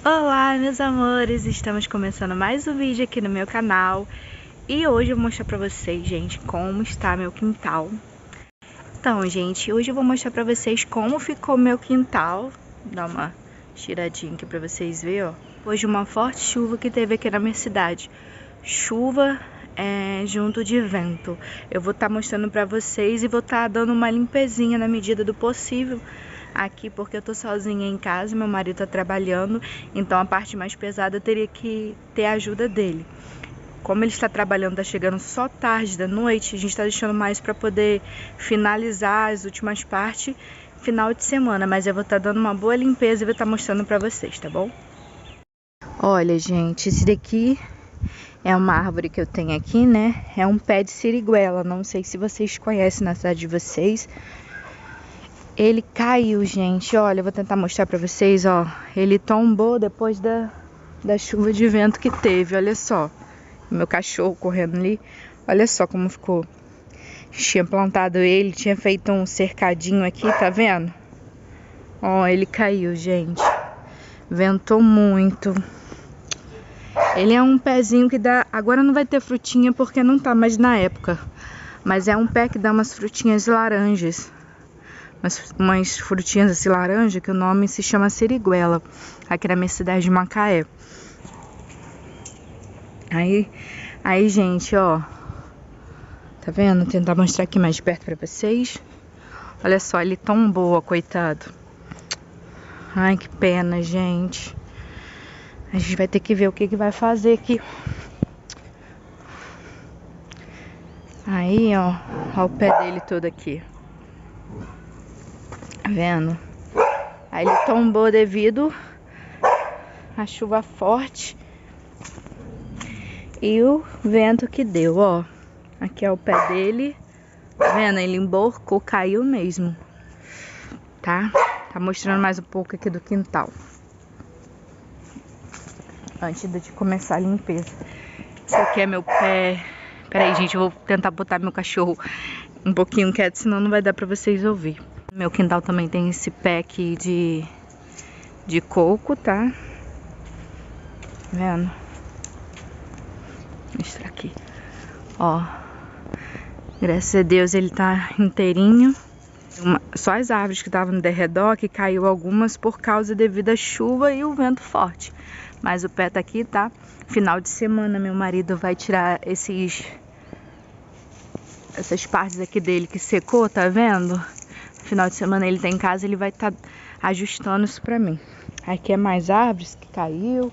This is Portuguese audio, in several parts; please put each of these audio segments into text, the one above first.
Olá, meus amores! Estamos começando mais um vídeo aqui no meu canal. E hoje eu vou mostrar pra vocês, gente, como está meu quintal. Então, gente, hoje eu vou mostrar pra vocês como ficou meu quintal. Vou dar uma tiradinha aqui pra vocês verem, ó. Depois de uma forte chuva que teve aqui na minha cidade. Chuva junto de vento. Eu vou estar mostrando pra vocês e vou estar dando uma limpezinha na medida do possível aqui, porque eu tô sozinha em casa, meu marido tá trabalhando, então a parte mais pesada eu teria que ter a ajuda dele. Como ele está trabalhando, tá chegando só tarde da noite, a gente tá deixando mais para poder finalizar as últimas partes final de semana, mas eu vou estar dando uma boa limpeza e vou estar mostrando para vocês, tá bom? Olha, gente, esse daqui é uma árvore que eu tenho aqui, né? É um pé de siriguela, não sei se vocês conhecem na cidade de vocês. Ele caiu, gente, olha, eu vou tentar mostrar pra vocês, ó. Ele tombou depois da chuva de vento que teve, olha só. Meu cachorro correndo ali, olha só como ficou. Tinha plantado ele, tinha feito um cercadinho aqui, tá vendo? Ó, ele caiu, gente. Ventou muito. Ele é um pezinho que dá... Agora não vai ter frutinha porque não tá mais na época. Mas é um pé que dá umas frutinhas laranjas. Umas frutinhas assim laranja, que o nome se chama siriguela, aqui na minha cidade de Macaé. Aí, gente, ó, tá vendo? Vou tentar mostrar aqui mais perto pra vocês. Olha só, ele tombou, ó, coitado. Ai, que pena, gente. A gente vai ter que ver o que vai fazer aqui. Aí, ó o pé dele todo aqui. Tá vendo? Aí ele tombou devido à chuva forte e o vento que deu, ó. Aqui é o pé dele. Tá vendo? Ele emborcou, caiu mesmo. Tá? Tá mostrando mais um pouco aqui do quintal. Antes de começar a limpeza. Esse aqui é meu pé. Peraí, gente, eu vou tentar botar meu cachorro um pouquinho quieto, senão não vai dar pra vocês ouvir. Meu quintal também tem esse pé aqui de coco, tá? Vendo? Vou mostrar aqui. Ó. Graças a Deus ele tá inteirinho. Só as árvores que estavam no derredor, que caiu algumas por causa devido à chuva e o vento forte. Mas o pé tá aqui, tá? Final de semana meu marido vai tirar essas partes aqui dele que secou, tá vendo? Final de semana ele tá em casa, ele vai estar ajustando isso pra mim. Aqui é mais árvores que caiu.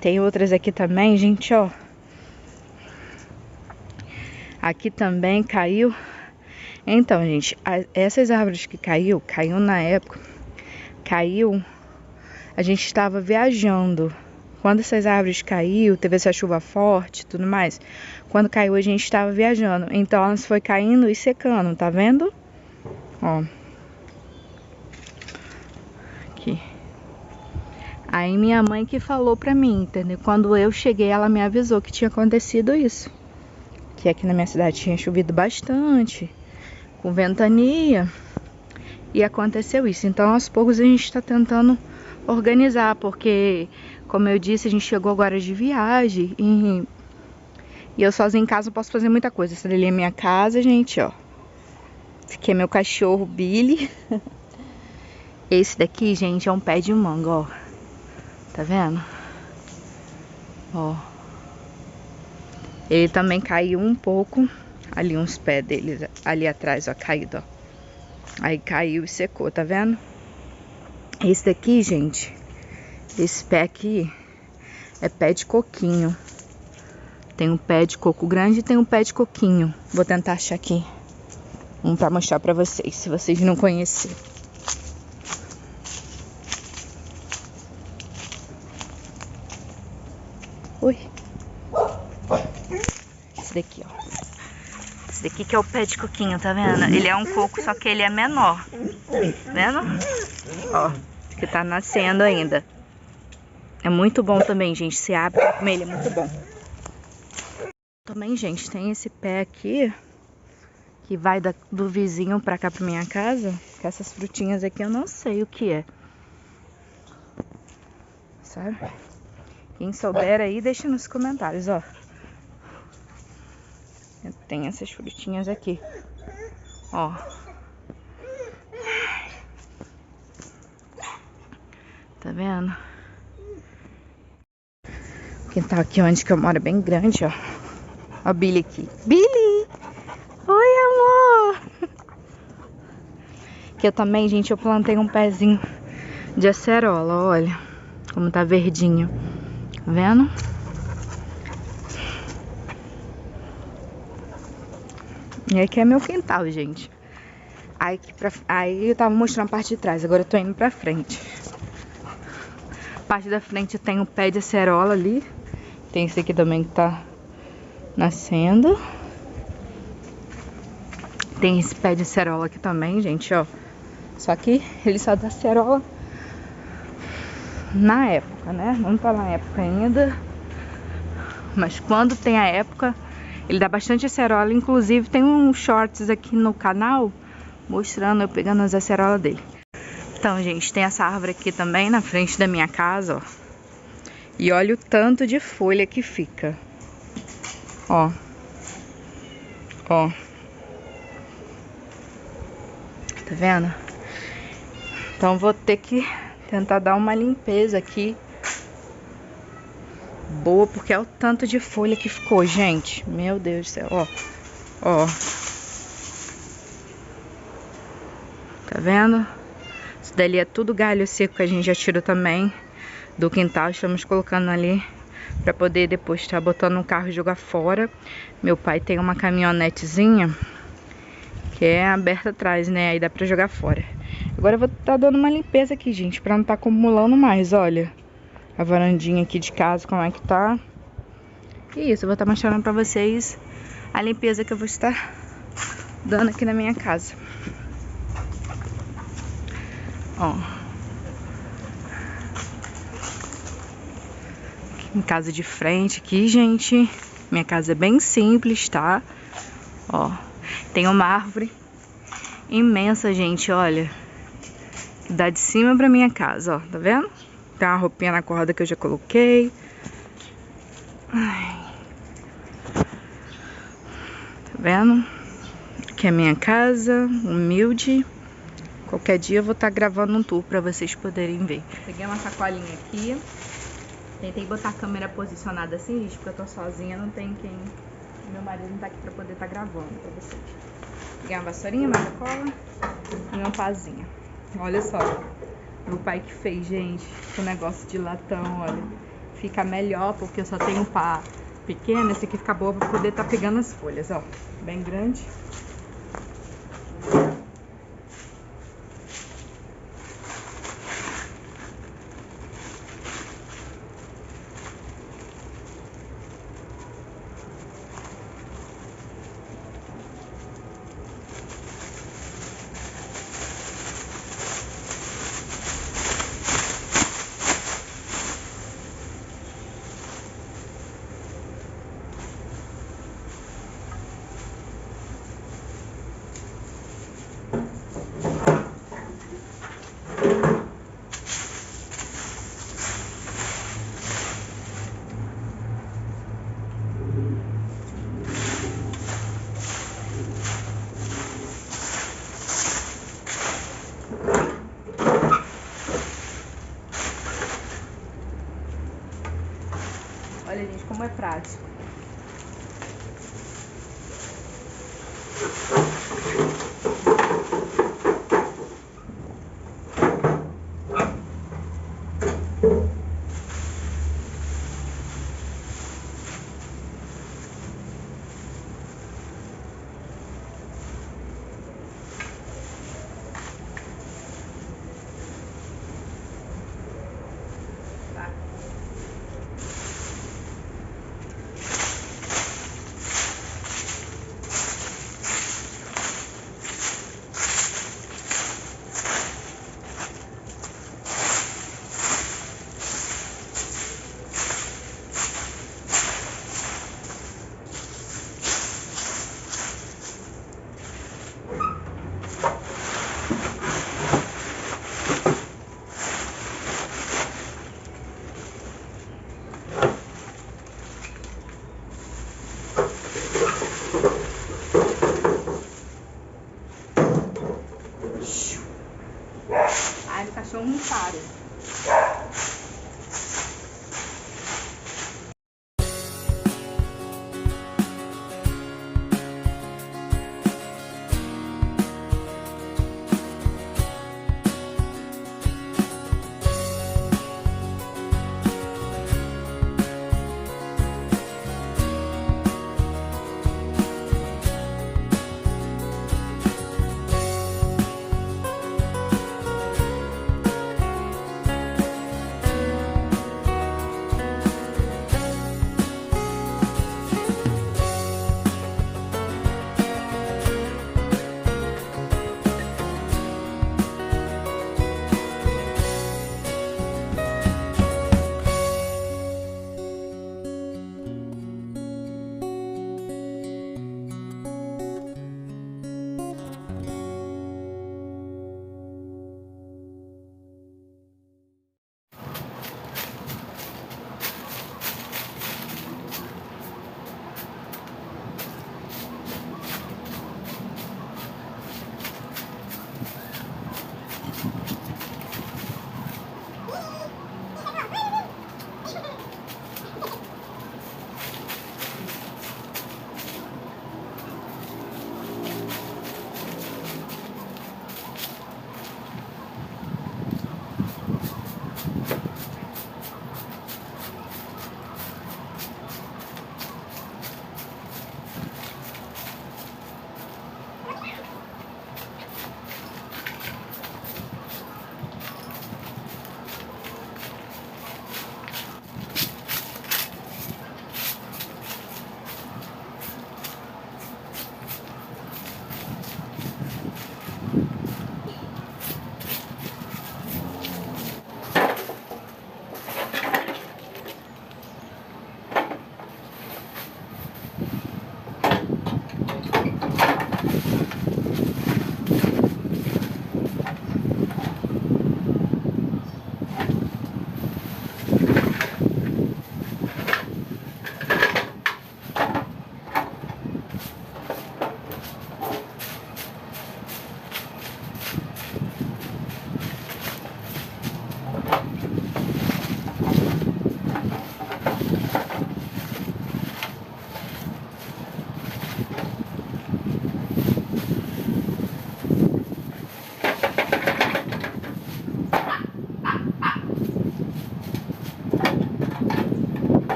Tem outras aqui também, gente, ó. Aqui também caiu. Então, gente, essas árvores que caiu na época. Caiu, a gente estava viajando. Quando essas árvores caiu, teve essa chuva forte e tudo mais. Quando caiu, a gente estava viajando. Então, elas foi caindo e secando, tá vendo? Ó. Aqui. Aí minha mãe que falou pra mim, entendeu? Quando eu cheguei, ela me avisou que tinha acontecido isso. Que aqui na minha cidade tinha chovido bastante, com ventania, e aconteceu isso. Então, aos poucos a gente tá tentando organizar, porque, como eu disse, a gente chegou agora de viagem e eu sozinha em casa não posso fazer muita coisa. Essa dali é minha casa, gente, ó. Esse aqui é meu cachorro, Billy. Esse daqui, gente, é um pé de manga, ó. Tá vendo? Ó. Ele também caiu um pouco. Ali uns pés dele, ali atrás, ó, caído, ó. Aí caiu e secou, tá vendo? Esse daqui, gente, esse pé aqui é pé de coquinho. Tem um pé de coco grande e tem um pé de coquinho. Vou tentar achar aqui um pra mostrar pra vocês, se vocês não conhecerem. Ui. Esse daqui, ó. Esse daqui que é o pé de coquinho, tá vendo? Ele é um coco, só que ele é menor. Tá vendo? Ó, que tá nascendo ainda. É muito bom também, gente. Se abre pra comer, ele é muito bom. Também, gente, tem esse pé aqui que vai do vizinho pra cá pra minha casa. Que essas frutinhas aqui eu não sei o que é. sabe? Quem souber aí, deixa nos comentários, ó. Tem essas frutinhas aqui, ó. Tá vendo? O quintal aqui onde que eu moro é bem grande, ó. Ó o Billy aqui. Billy! Oi, amor! Aqui eu também, gente, eu plantei um pezinho de acerola, olha. Como tá verdinho. Tá vendo? E aqui é meu quintal, gente. Aí eu tava mostrando a parte de trás, agora eu tô indo pra frente. A parte da frente tem um pé de acerola ali. Tem esse aqui também que tá nascendo. Tem esse pé de acerola aqui também, gente, ó. Só que ele só dá acerola na época, né? Não tá na época ainda. Mas quando tem a época, ele dá bastante acerola. Inclusive tem uns shorts aqui no canal mostrando eu pegando as acerolas dele. Então, gente, tem essa árvore aqui também na frente da minha casa, ó. E olha o tanto de folha que fica. Ó. Ó. Tá vendo? Então vou ter que tentar dar uma limpeza aqui boa, porque é o tanto de folha que ficou, gente. Meu Deus do céu, ó. Ó. Tá vendo? Isso dali é tudo galho seco que a gente já tirou também do quintal. Estamos colocando ali pra poder depois estar botando no carro e jogar fora. Meu pai tem uma caminhonetezinha que é aberta atrás, né? Aí dá pra jogar fora. Agora eu vou estar dando uma limpeza aqui, gente, pra não estar acumulando mais, olha. A varandinha aqui de casa, como é que tá. E isso, eu vou estar mostrando pra vocês a limpeza que eu vou estar dando aqui na minha casa. Ó. Aqui em casa de frente aqui, gente. Minha casa é bem simples, tá? Ó. Tem uma árvore imensa, gente, olha. Que dá de cima pra minha casa, ó. Tá vendo? Tem uma roupinha na corda que eu já coloquei. Ai. Tá vendo? Aqui é a minha casa, humilde. Qualquer dia eu vou estar gravando um tour pra vocês poderem ver. Peguei uma sacolinha aqui. Tentei botar a câmera posicionada assim, gente, porque eu tô sozinha, não tem quem... Meu marido não tá aqui pra poder estar gravando pra vocês. Peguei uma vassourinha, uma sacola e uma pazinha. Olha só. Meu pai que fez, gente, o negócio de latão, olha. Fica melhor, porque eu só tenho um pá pequeno. Esse aqui fica boa pra poder estar pegando as folhas, ó. Bem grande. Olha, gente, como é prático.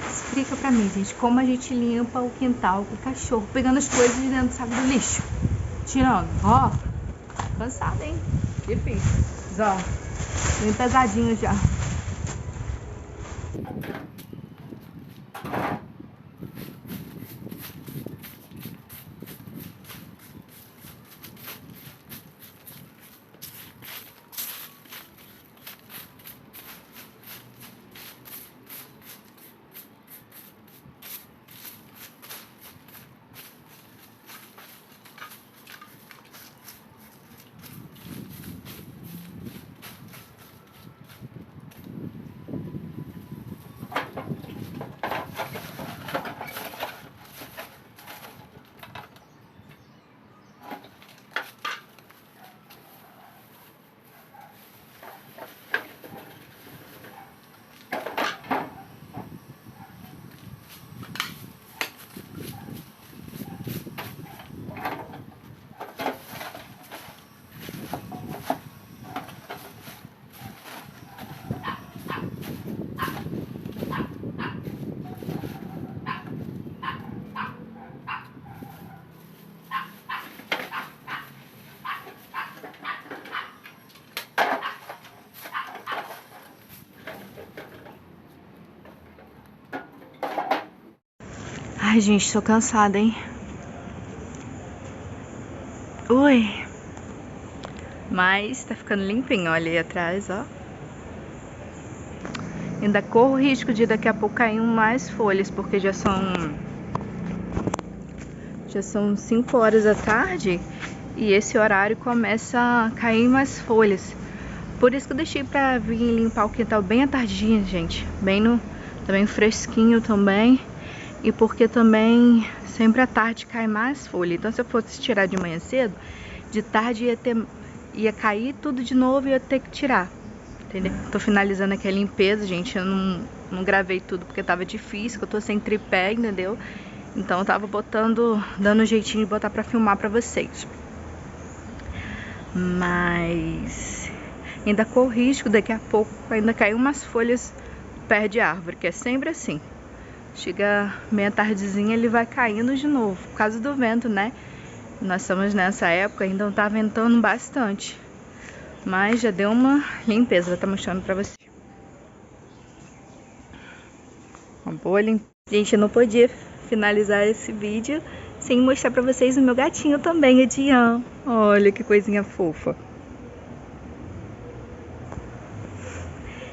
Explica pra mim, gente, como a gente limpa o quintal com o cachorro pegando as coisas de dentro do saco do lixo. Tirando. Ó, cansada, hein? Difícil. Ó, bem pesadinho já. Ai, gente, tô cansada, hein? Ui. Mas tá ficando limpinho, olha aí atrás, ó. Ainda corro o risco de daqui a pouco cair mais folhas, porque já são 5 horas da tarde e esse horário começa a cair mais folhas. Por isso que eu deixei pra vir limpar o quintal bem à tardinha, gente. Também fresquinho também. E porque também sempre à tarde cai mais folha. Então se eu fosse tirar de manhã cedo, de tarde ia cair tudo de novo e eu ia ter que tirar. Entendeu? Tô finalizando aqui a limpeza, gente. Eu não gravei tudo porque tava difícil, que eu tô sem tripé, entendeu? Então eu tava dando um jeitinho de botar pra filmar pra vocês. Mas ainda corro risco daqui a pouco ainda cair umas folhas perto de árvore, que é sempre assim. Chega meia tardezinha, ele vai caindo de novo, por causa do vento, né? Nós estamos nessa época, ainda tá ventando bastante. Mas já deu uma limpeza, vou estar mostrando pra vocês. Uma boa limpeza. Gente, eu não podia finalizar esse vídeo sem mostrar pra vocês o meu gatinho também, Edian. Olha que coisinha fofa.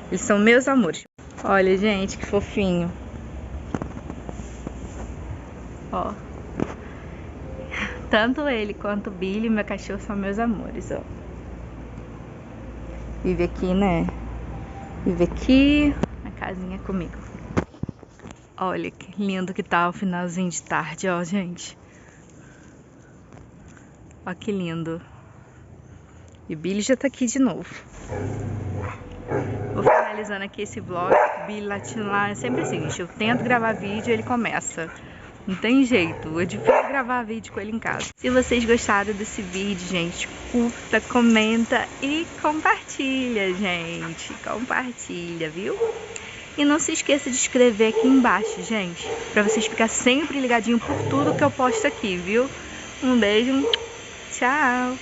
Eles são meus amores. Olha, gente, que fofinho. Ó, tanto ele quanto o Billy, meu cachorro, são meus amores, ó. Vive aqui, né? Vive aqui na casinha comigo. Olha que lindo que tá o finalzinho de tarde, ó, gente. Ó que lindo. E o Billy já tá aqui de novo. Vou finalizando aqui esse vlog. O Billy latindo lá, é sempre assim, gente. Eu tento gravar vídeo e ele começa. Não tem jeito, é difícil gravar vídeo com ele em casa. Se vocês gostaram desse vídeo, gente, curta, comenta e compartilha, gente. Compartilha, viu? E não se esqueça de inscrever aqui embaixo, gente, pra vocês ficarem sempre ligadinhos por tudo que eu posto aqui, viu? Um beijo, tchau!